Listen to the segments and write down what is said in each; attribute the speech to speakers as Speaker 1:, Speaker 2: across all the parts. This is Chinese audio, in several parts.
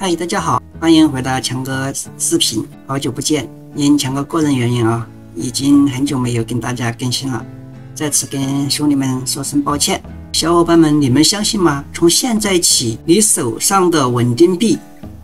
Speaker 1: 嗨，大家好，欢迎回到强哥视频，好久不见。因强哥个人原因已经很久没有跟大家更新了，在此跟兄弟们说声抱歉。小伙伴们，你们相信吗？从现在起，你手上的稳定币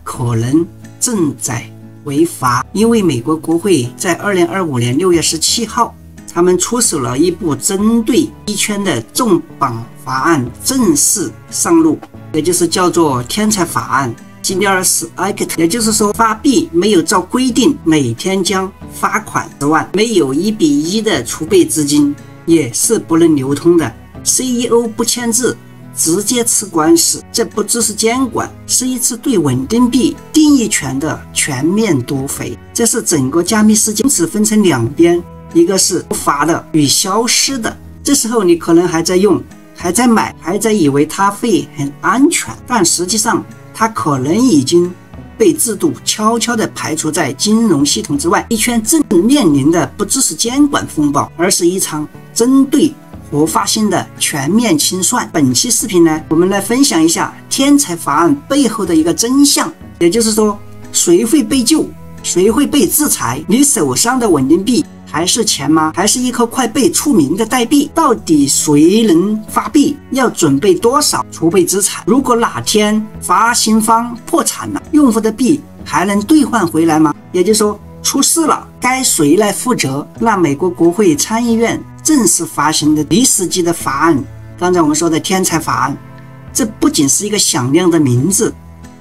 Speaker 1: 可能正在违法，因为美国国会在2025年6月17号，他们出手了一部针对币圈的重磅法案，正式上路，也就是叫做天才法案。Genius Act， 也就是说，发币没有照规定每天将罚款10万，没有1:1的储备资金也是不能流通的。CEO 不签字，直接吃官司。这不只是监管，是一次对稳定币定义权的全面夺肥。这是整个加密世界从此分成两边，一个是不法的与消失的。这时候你可能还在用，还在买，还在以为它会很安全，但实际上它可能已经被制度悄悄地排除在金融系统之外。币圈正面临的不只是监管风暴，而是一场针对合法性的全面清算。本期视频呢，我们来分享一下天才法案背后的一个真相，也就是说，谁会被救，谁会被制裁？你手上的稳定币还是钱吗？还是一颗快被出名的代币？到底谁能发币？要准备多少储备资产？如果哪天发行方破产了，用户的币还能兑换回来吗？也就是说，出事了，该谁来负责？那美国国会参议院正式发行的历史级的法案，刚才我们说的天才法案，这不仅是一个响亮的名字，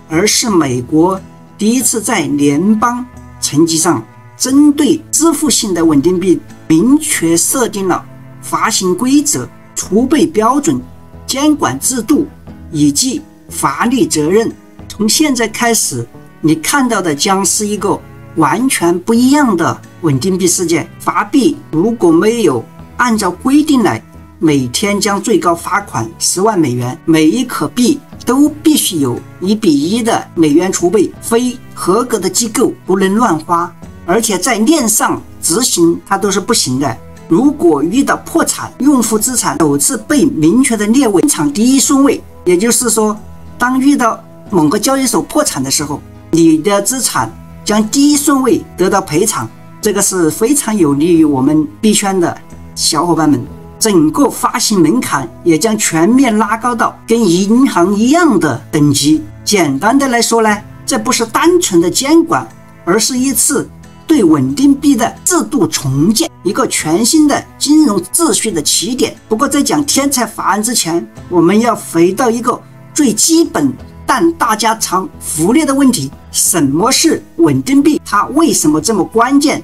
Speaker 1: 而是美国第一次在联邦层级上针对支付性的稳定币明确设定了发行规则、储备标准、监管制度以及法律责任。从现在开始，你看到的将是一个完全不一样的稳定币世界。发币如果没有按照规定来，每天将最高罚款10万美元，每一颗币都必须有1:1的美元储备，非合格的机构不能乱花，而且在链上执行它都是不行的。如果遇到破产，用户资产首次被明确的列为市场第一顺位，也就是说，当遇到某个交易所破产的时候，你的资产将第一顺位得到赔偿，这个是非常有利于我们币圈的小伙伴们。整个发行门槛也将全面拉高到跟银行一样的等级。简单的来说呢，这不是单纯的监管，而是一次对稳定币的制度重建，一个全新的金融秩序的起点。不过在讲天才法案之前，我们要回到一个最基本但大家常忽略的问题：什么是稳定币？它为什么这么关键，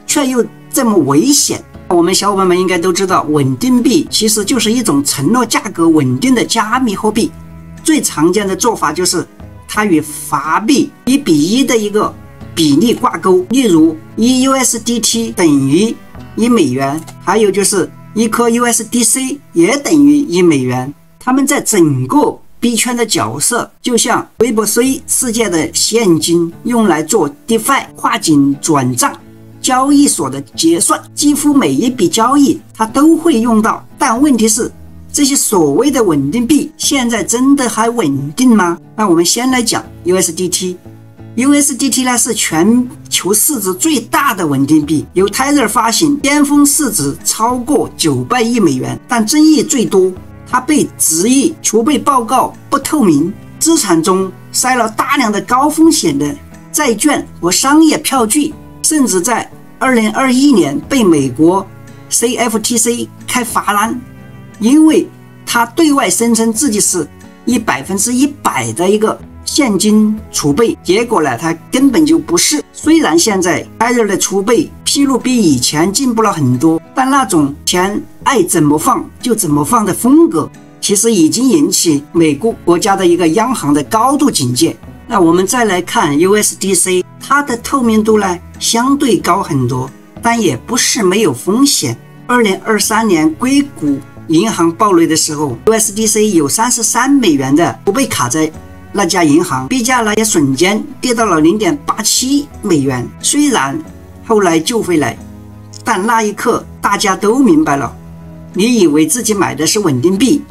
Speaker 1: 却又这么危险？我们小伙伴们应该都知道，稳定币其实就是一种承诺价格稳定的加密货币。最常见的做法就是它与法币1:1的一个比例挂钩，例如1 USDT 等于1美元，还有就是一颗 USDC 也等于1美元。他们在整个币圈的角色就像 Web3 世界的现金，用来做 DeFi 跨境转账、交易所的结算，几乎每一笔交易它都会用到。但问题是，这些所谓的稳定币现在真的还稳定吗？那我们先来讲 USDT。USDT 呢是全球市值最大的稳定币，由 Tether 发行，巅峰市值超过900亿美元，但争议最多，它被质疑储备报告不透明，资产中塞了大量的高风险的债券和商业票据，甚至在2021年被美国 CFTC 开罚单，因为他对外声称自己是100%的一个现金储备，结果呢，它根本就不是。虽然现在 Tether 的储备披露比以前进步了很多，但那种钱爱怎么放就怎么放的风格，其实已经引起美国国家的一个央行的高度警戒。那我们再来看 USDC， 它的透明度呢相对高很多，但也不是没有风险。2023年硅谷银行暴雷的时候， USDC 有33美元的不被卡在那家银行，币价呢也瞬间跌到了0.87美元。虽然后来救回来，但那一刻大家都明白了，你以为自己买的是稳定币，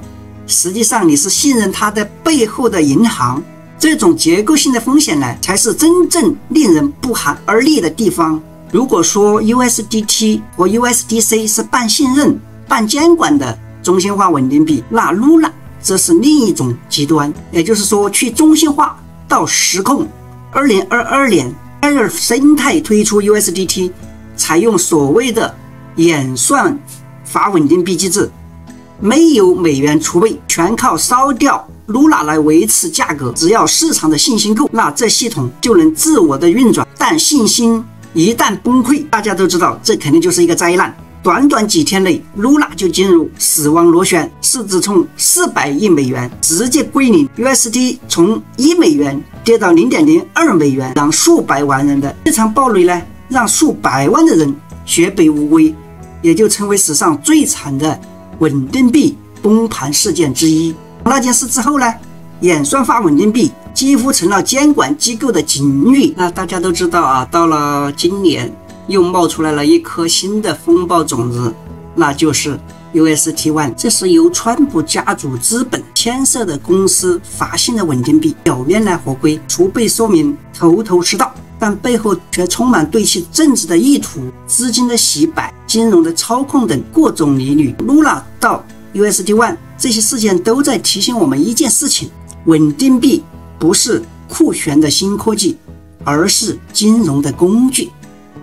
Speaker 1: 实际上你是信任它的背后的银行，这种结构性的风险呢，才是真正令人不寒而栗的地方。如果说 USDT 和 USDC 是半信任、半监管的中心化稳定币，那 Luna 则是另一种极端，也就是说去中心化到实控。2022年，艾尔生态推出 USDT， 采用所谓的演算法稳定币机制，没有美元储备，全靠烧掉 Luna 来维持价格。只要市场的信心够，那这系统就能自我的运转。但信心一旦崩溃，大家都知道这肯定就是一个灾难。短短几天内 ，Luna 就进入死亡螺旋，市值从400亿美元直接归零 ，USD 从1美元跌到0.02美元，让数百万人的这场暴雷呢，让数百万的人血本无归，也就成为史上最惨的稳定币崩盘事件之一。那件事之后呢，演算法稳定币几乎成了监管机构的禁欲。那大家都知道啊，到了今年又冒出来了一颗新的风暴种子，那就是 UST1。这是由川普家族资本牵涉的公司发行的稳定币，表面呢合规，储备说明头头是道，但背后却充满对其政治的意图、资金的洗白、金融的操控等各种疑虑。Luna 到 UST1 这些事件都在提醒我们一件事情：稳定币不是酷炫的新科技，而是金融的工具。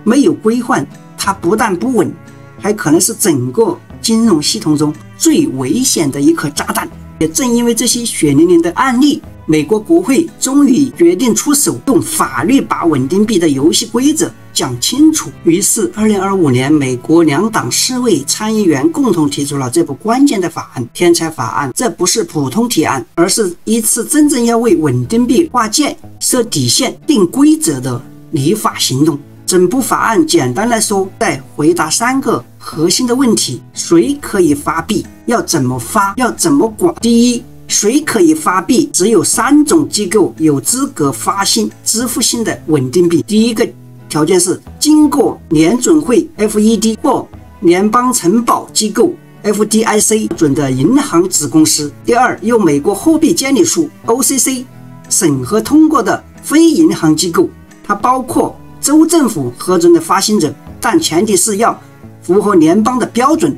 Speaker 1: 没有规范，它不但不稳，还可能是整个金融系统中最危险的一颗炸弹。也正因为这些血淋淋的案例，美国国会终于决定出手，用法律把稳定币的游戏规则讲清楚。于是2025年，美国2党4位参议员共同提出了这部关键的法案——天才法案。这不是普通提案，而是一次真正要为稳定币划界、设底线、定规则的立法行动。整部法案简单来说，在回答3个核心的问题：谁可以发币？要怎么发？要怎么管？第一，谁可以发币？只有3种机构有资格发行支付性的稳定币。第一个条件是经过联准会 FED 或联邦承保机构 FDIC 准的银行子公司。第二，由美国货币监理署 OCC 审核通过的非银行机构，它包括州政府核准的发行者，但前提是要符合联邦的标准，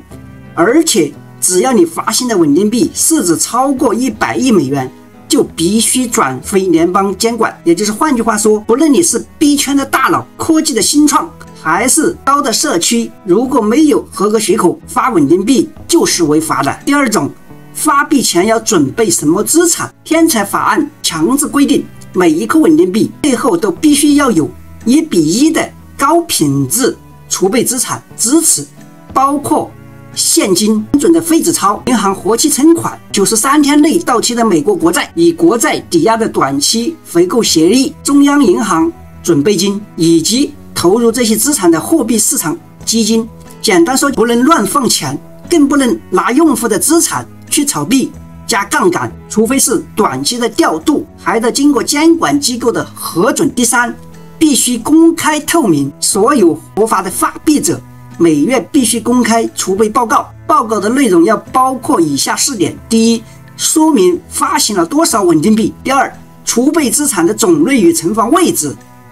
Speaker 1: 而且只要你发行的稳定币市值超过100亿美元，就必须转非联邦监管。也就是换句话说，不论你是币圈的大佬、科技的新创，还是高的社区，如果没有合格许可发稳定币就是违法的。第二种，发币前要准备什么资产？天才法案强制规定，每一颗稳定币背后都必须要有1:1的高品质储备资产支持，包括现金、准的废纸钞、银行活期存款、93天内到期的美国国债、以国债抵押的短期回购协议、中央银行准备金，以及投入这些资产的货币市场基金。简单说，不能乱放钱，更不能拿用户的资产去炒币加杠杆，除非是短期的调度，还得经过监管机构的核准。第三，必须公开透明，所有合法的发币者每月必须公开储备报告，报告的内容要包括以下4点：第一，说明发行了多少稳定币；第二，储备资产的种类与存放位置；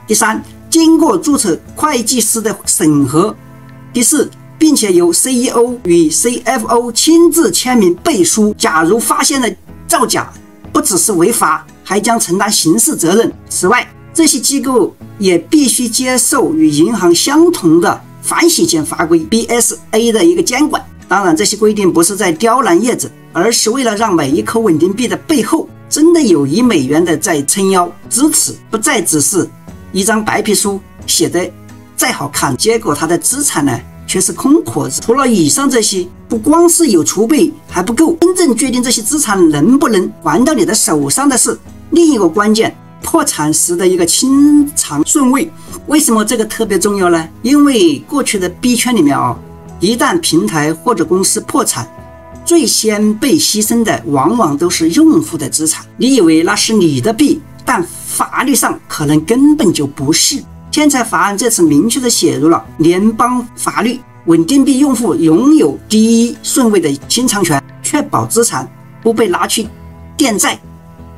Speaker 1: 第三，经过注册会计师的审核；第四，并且由 CEO 与 CFO 亲自签名背书。假如发现了造假，不只是违法，还将承担刑事责任。此外，这些机构也必须接受与银行相同的反洗钱法规 BSA 的一个监管。当然，这些规定不是在刁难业者，而是为了让每一颗稳定币的背后真的有1美元的在撑腰支持，不再只是一张白皮书写的再好看，结果它的资产呢却是空壳子。除了以上这些，不光是有储备还不够，真正决定这些资产能不能还到你的手上的是另一个关键：破产时的一个清偿顺位。为什么这个特别重要呢？因为过去的币圈里面一旦平台或者公司破产，最先被牺牲的往往都是用户的资产。你以为那是你的币，但法律上可能根本就不是。天才法案这次明确地写入了联邦法律，稳定币用户拥有第一顺位的清偿权，确保资产不被拿去垫债，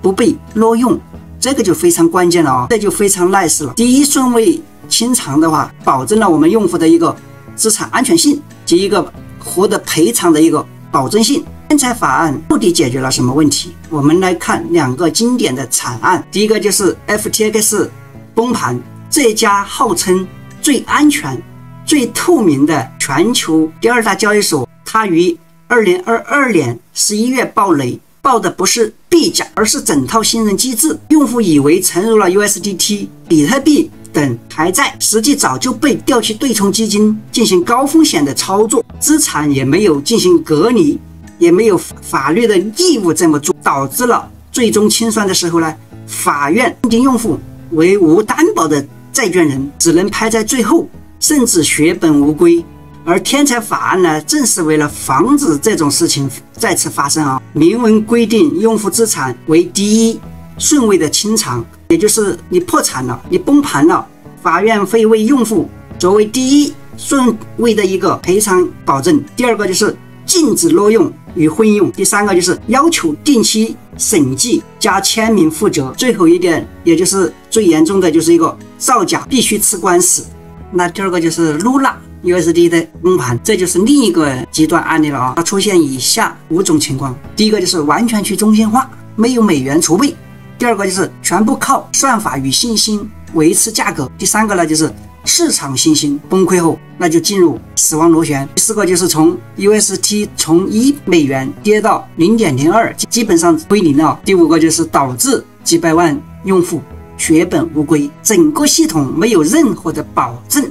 Speaker 1: 不被挪用，这个就非常关键了啊，这就非常 nice 了。第一顺位清偿的话，保证了我们用户的一个资产安全性及一个获得赔偿的一个保证性。天才法案到底解决了什么问题？我们来看2个经典的惨案。第一个就是 FTX 崩盘，这家号称最安全、最透明的全球第2大交易所，它于2022年11月爆雷，爆的不是币价，而是整套信任机制。用户以为沉入了 USDT、比特币等还在，实际早就被调去对冲基金进行高风险的操作，资产也没有进行隔离，也没有法律的义务这么做，导致了最终清算的时候呢，法院认定用户为无担保的债权人，只能排在最后，甚至血本无归。而天才法案呢，正是为了防止这种事情再次发生啊，明文规定用户资产为第一顺位的清偿，也就是你破产了，你崩盘了，法院会为用户作为第一顺位的一个赔偿保证。第二个就是禁止挪用与混用，第三个就是要求定期审计加签名负责，最后一点也就是最严重的就是一个造假必须吃官司。那第二个就是 Luna USD 的崩盘，这就是另一个极端案例了啊！它出现以下5种情况：第一个就是完全去中心化，没有美元储备；第二个就是全部靠算法与信心维持价格；第三个呢就是市场信心崩溃后，那就进入死亡螺旋；第四个就是从 UST 从1美元跌到 0.02， 基本上归零了；第五个就是导致几百万用户血本无归，整个系统没有任何的保证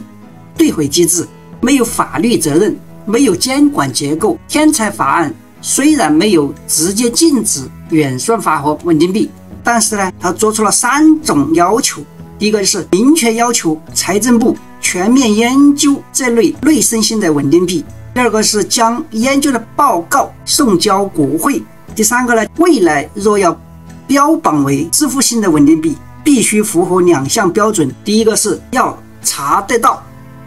Speaker 1: 兑回机制，没有法律责任，没有监管结构。天才法案虽然没有直接禁止演算法和稳定币，但是呢，它做出了3种要求。第一个就是明确要求财政部全面研究这类内生性的稳定币；第二个是将研究的报告送交国会；第三个呢，未来若要标榜为支付性的稳定币，必须符合2项标准：第一个是要查得到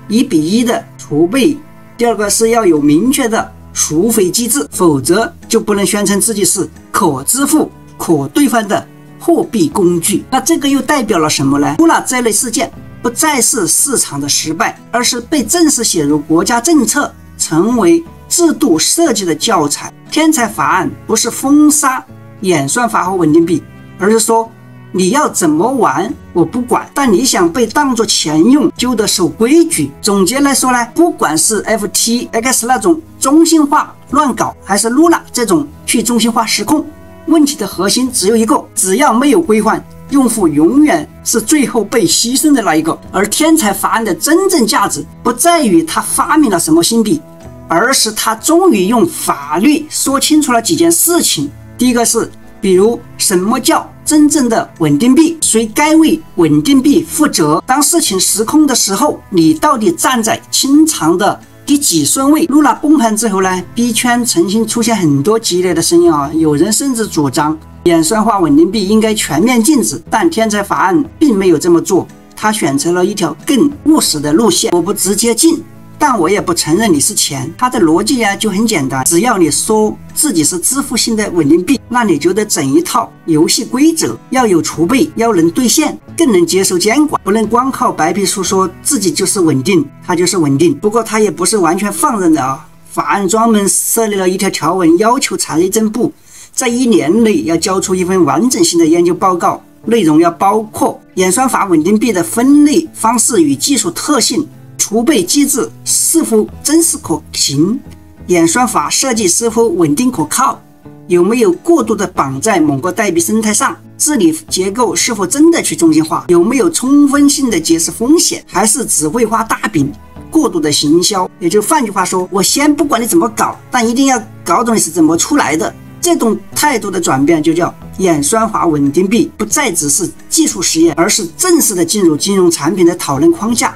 Speaker 1: 1:1的储备，第二个是要有明确的赎回机制，否则就不能宣称自己是可支付、可兑换的货币工具。那这个又代表了什么呢？Luna这类事件不再是市场的失败，而是被正式写入国家政策，成为制度设计的教材。天才法案不是封杀演算法和稳定币，而是说你要怎么玩我不管，但你想被当作钱用就得守规矩。总结来说呢，不管是 FTX 那种中心化乱搞，还是 Luna 这种去中心化失控，问题的核心只有一个，只要没有规范，用户永远是最后被牺牲的那一个。而天才法案的真正价值不在于他发明了什么新币，而是他终于用法律说清楚了几件事情。第一个是比如什么叫真正的稳定币，谁该为稳定币负责，当事情失控的时候，你到底站在清偿的第几顺位。 Luna 崩盘之后呢，币圈曾经出现很多激烈的声音啊，有人甚至主张演算法稳定币应该全面禁止，但天才法案并没有这么做，他选择了一条更务实的路线。我不直接禁，但我也不承认你是钱。它的逻辑就很简单，只要你说自己是支付性的稳定币，那你就得整一套游戏规则，要有储备，要能兑现，更能接受监管，不能光靠白皮书说自己就是稳定，它就是稳定。不过它也不是完全放任的啊，法案专门设立了一条条文，要求财政部在1年内要交出一份完整性的研究报告，内容要包括演算法稳定币的分类方式与技术特性，储备机制是否真实可行，演算法设计是否稳定可靠，有没有过度的绑在某个代币生态上，治理结构是否真的去中心化，有没有充分性的揭示风险，还是只会画大饼过度的行销。也就换句话说，我先不管你怎么搞，但一定要搞懂你是怎么出来的。这种态度的转变就叫演算法稳定币不再只是技术实验，而是正式的进入金融产品的讨论框架。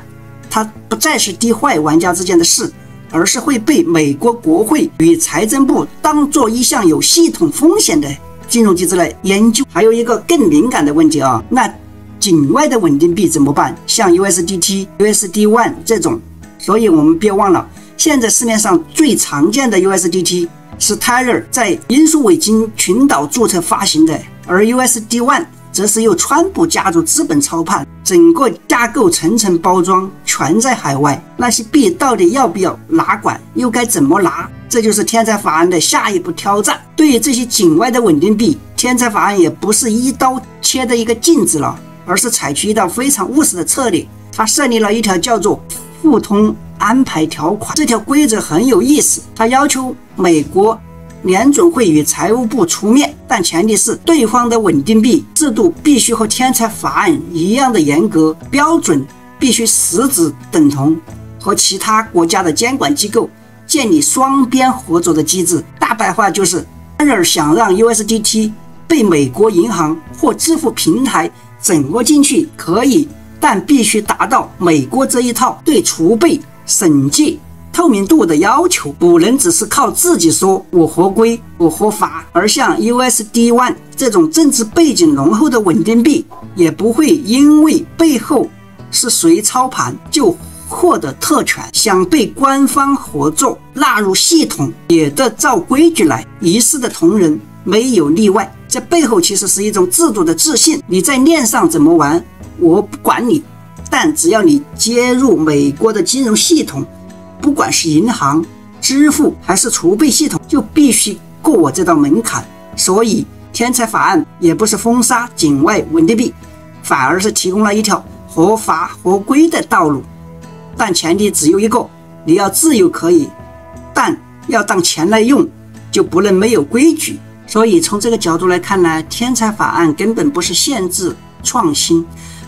Speaker 1: 它不再是低坏玩家之间的事，而是会被美国国会与财政部当作一项有系统风险的金融机制来研究。还有一个更敏感的问题啊，那境外的稳定币怎么办？像 USDT、USD1 这种。所以我们别忘了，现在市面上最常见的 USDT 是 Tether 在因数韦金群岛注册发行的，而 USD1 则是由川普家族资本操盘，整个架构层层包装，全在海外。那些币到底要不要拿管，又该怎么拿？这就是天才法案的下一步挑战。对于这些境外的稳定币，天才法案也不是一刀切的一个禁止了，而是采取一道非常务实的策略。它设立了一条叫做互通安排条款，这条规则很有意思，它要求美国联准会与财务部出面，但前提是对方的稳定币制度必须和天才法案一样的严格，标准必须实质等同，和其他国家的监管机构建立双边合作的机制。大白话就是，然而想让 USDT 被美国银行或支付平台整合进去可以，但必须达到美国这一套对储备、审计、透明度的要求，不能只是靠自己说我合规我合法。而像 USD1 这种政治背景浓厚的稳定币，也不会因为背后是谁操盘就获得特权，想被官方合作纳入系统也得照规矩来，一视同仁，没有例外。这背后其实是一种制度的自信，你在链上怎么玩我不管你，但只要你接入美国的金融系统，不管是银行、支付还是储备系统，就必须过我这道门槛。所以天才法案也不是封杀境外稳定币，反而是提供了一条合法合规的道路。但前提只有一个，你要自由可以，但要当钱来用，就不能没有规矩。所以从这个角度来看呢，天才法案根本不是限制创新，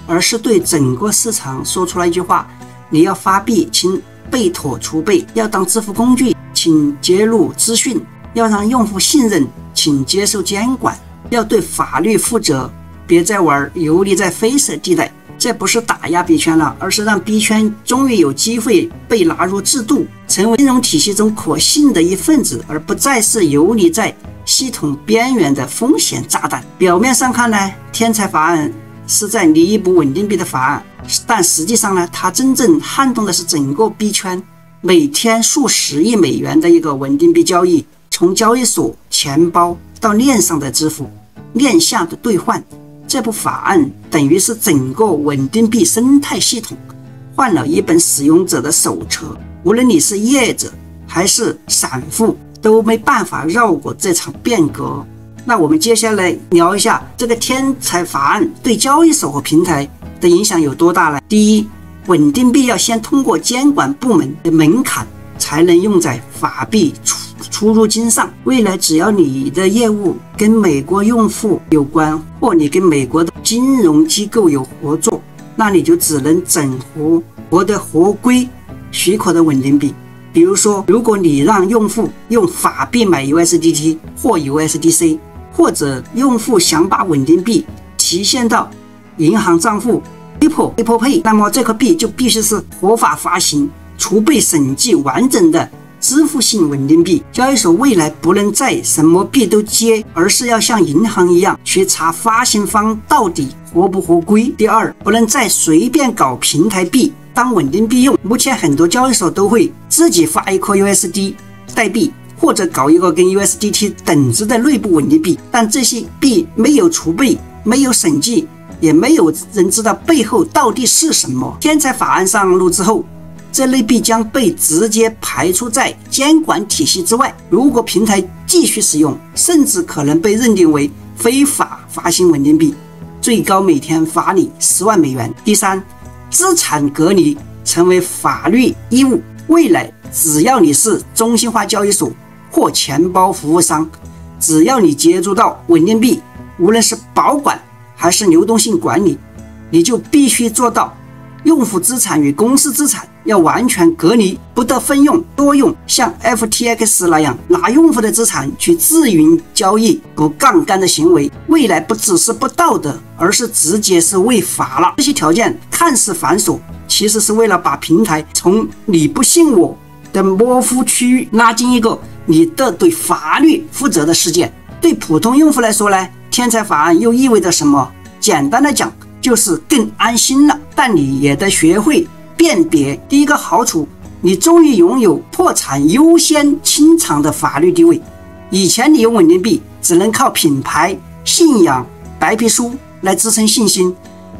Speaker 1: 而是对整个市场说出了一句话：你要发币请备妥储备，要当支付工具请揭露资讯，要让用户信任请接受监管，要对法律负责，别再玩游离在灰色地带。这不是打压币圈了，而是让币圈终于有机会被纳入制度，成为金融体系中可信的一份子，而不再是游离在系统边缘的风险炸弹。表面上看呢，天才法案是在弥补稳定币的法案，但实际上呢，它真正撼动的是整个币圈每天数十亿美元的一个稳定币交易，从交易所、钱包到链上的支付、链下的兑换。这部法案等于是整个稳定币生态系统换了一本使用者的手册，无论你是业者还是散户，都没办法绕过这场变革。那我们接下来聊一下这个天才法案对交易所和平台的影响有多大呢？第一，稳定币要先通过监管部门的门槛才能用在法币出入金上。未来只要你的业务跟美国用户有关，或你跟美国的金融机构有合作，那你就只能整合获得合规许可的稳定币。比如说，如果你让用户用法币买 USDT 或 USDC， 或者用户想把稳定币提现到银行账户 Apple Pay， 那么这颗币就必须是合法发行、储备审计完整的支付性稳定币。交易所未来不能再什么币都接，而是要像银行一样去查发行方到底合不合规。第二，不能再随便搞平台币当稳定币用。目前很多交易所都会自己发一颗 USD 代币，或者搞一个跟 USDT 等值的内部稳定币，但这些币没有储备，没有审计，也没有人知道背后到底是什么。天才法案上路之后，这类币将被直接排除在监管体系之外。如果平台继续使用，甚至可能被认定为非法发行稳定币，最高每天罚你10万美元。第三，资产隔离成为法律义务。未来只要你是中心化交易所或钱包服务商，只要你接触到稳定币，无论是保管还是流动性管理，你就必须做到用户资产与公司资产要完全隔离，不得分用多用，像 FTX 那样拿用户的资产去自营交易、不杠杆的行为，未来不只是不道德，而是直接是违法了。这些条件看似繁琐，其实是为了把平台从你不信我的模糊区域拉进一个你的对法律负责的世界。对普通用户来说呢，天才法案又意味着什么？简单的讲，就是更安心了，但你也得学会辨别。第一个好处，你终于拥有破产优先清偿的法律地位。以前你用稳定币只能靠品牌、信仰、白皮书来支撑信心，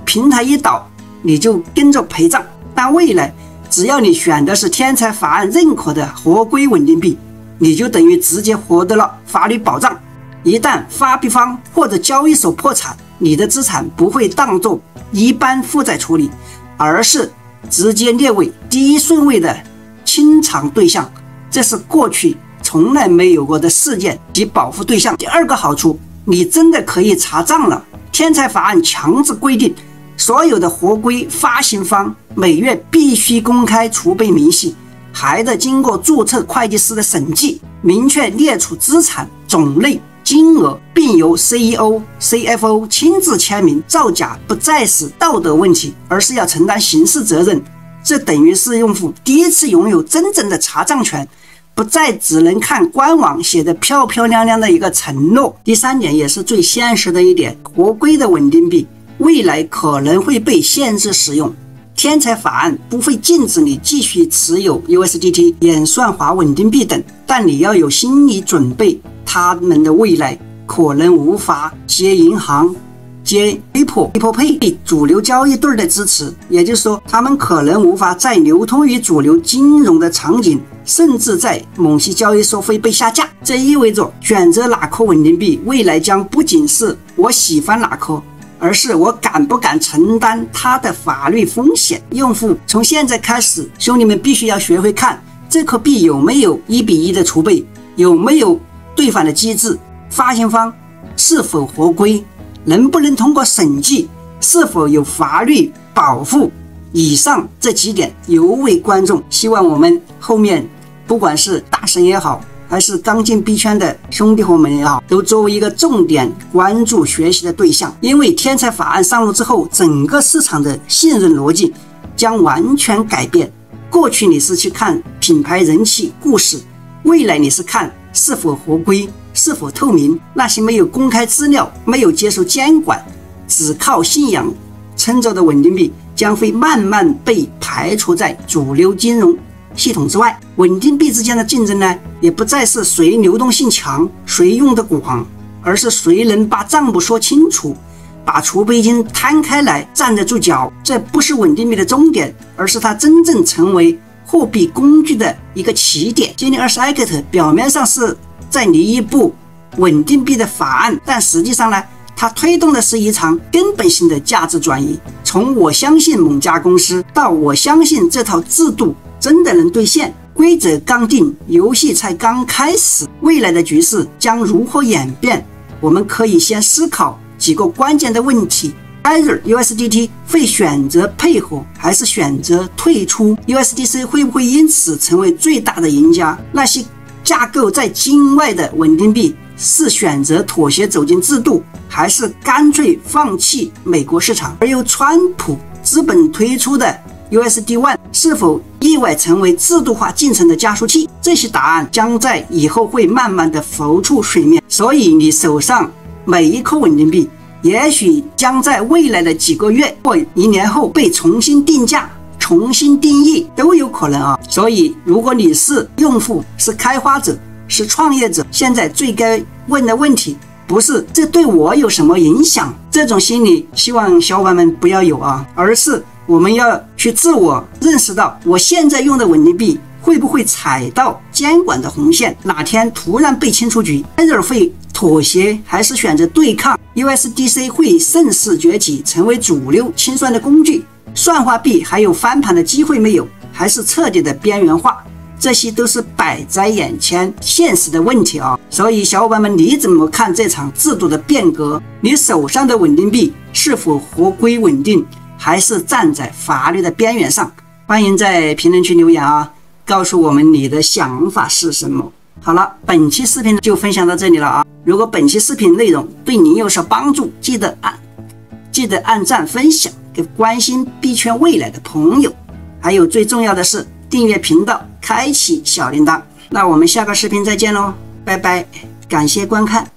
Speaker 1: 平台一倒你就跟着陪葬。但未来只要你选的是天才法案认可的合规稳定币，你就等于直接获得了法律保障。一旦发币方或者交易所破产，你的资产不会当作一般负债处理，而是直接列为第一顺位的清偿对象，这是过去从来没有过的事件及保护对象。第二个好处，你真的可以查账了。天才法案强制规定，所有的合规发行方每月必须公开储备明细，还得经过注册会计师的审计，明确列出资产种类、金额，并由 CEO、CFO 亲自签名。造假不再是道德问题，而是要承担刑事责任。这等于是用户第一次拥有真正的查账权，不再只能看官网写的漂漂亮亮的一个承诺。第三点，也是最现实的一点，合规的稳定币未来可能会被限制使用。天才法案不会禁止你继续持有 USDT、演算法稳定币等，但你要有心理准备，他们的未来可能无法接银行、接 Apple Pay 主流交易对的支持，也就是说，他们可能无法再流通于主流金融的场景，甚至在某些交易所会被下架。这意味着选择哪颗稳定币，未来将不仅是我喜欢哪颗，而是我敢不敢承担它的法律风险。用户从现在开始，兄弟们必须要学会看这颗币有没有1:1的储备，有没有兑换的机制，发行方是否合规，能不能通过审计，是否有法律保护。以上这几点尤为关重，希望我们后面不管是大神也好，还是刚进币圈的兄弟伙们也好，都作为一个重点关注学习的对象。因为天才法案上路之后，整个市场的信任逻辑将完全改变。过去你是去看品牌人气故事，未来你是看是否合规，是否透明。那些没有公开资料，没有接受监管，只靠信仰撑着的稳定币，将会慢慢被排除在主流金融系统之外。稳定币之间的竞争呢，也不再是谁流动性强，谁用的广，而是谁能把账目说清楚，把储备金摊开来，站得住脚。这不是稳定币的终点，而是它真正成为货币工具的一个起点。今年20 表面上是在拟一部稳定币的法案，但实际上呢，它推动的是一场根本性的价值转移，从我相信某家公司到我相信这套制度真的能兑现。规则刚定，游戏才刚开始，未来的局势将如何演变，我们可以先思考几个关键的问题。Either USDT 会选择配合还是选择退出？ USDC 会不会因此成为最大的赢家？那些架构在境外的稳定币是选择妥协走进制度，还是干脆放弃美国市场？而由川普资本推出的 USD One 是否意外成为制度化进程的加速器？这些答案将在以后会慢慢的浮出水面。所以你手上每一颗稳定币，也许将在未来的几个月或1年后被重新定价、重新定义，都有可能啊。所以如果你是用户、是开发者、是创业者，现在最该问的问题不是这对我有什么影响，这种心理希望小伙伴们不要有啊，而是我们要去自我认识到，我现在用的稳定币会不会踩到监管的红线，哪天突然被清出局，会妥协还是选择对抗？ USDC 会盛世崛起，成为主流清算的工具，算法币还有翻盘的机会没有，还是彻底的边缘化？这些都是摆在眼前现实的问题啊。所以小伙伴们，你怎么看这场制度的变革？你手上的稳定币是否合规稳定，还是站在法律的边缘上？欢迎在评论区留言啊，告诉我们你的想法是什么。好了，本期视频就分享到这里了啊。如果本期视频内容对你有所帮助，记得按赞分享给关心币圈未来的朋友，还有最重要的是订阅频道，开启小铃铛。那我们下个视频再见喽，拜拜，感谢观看。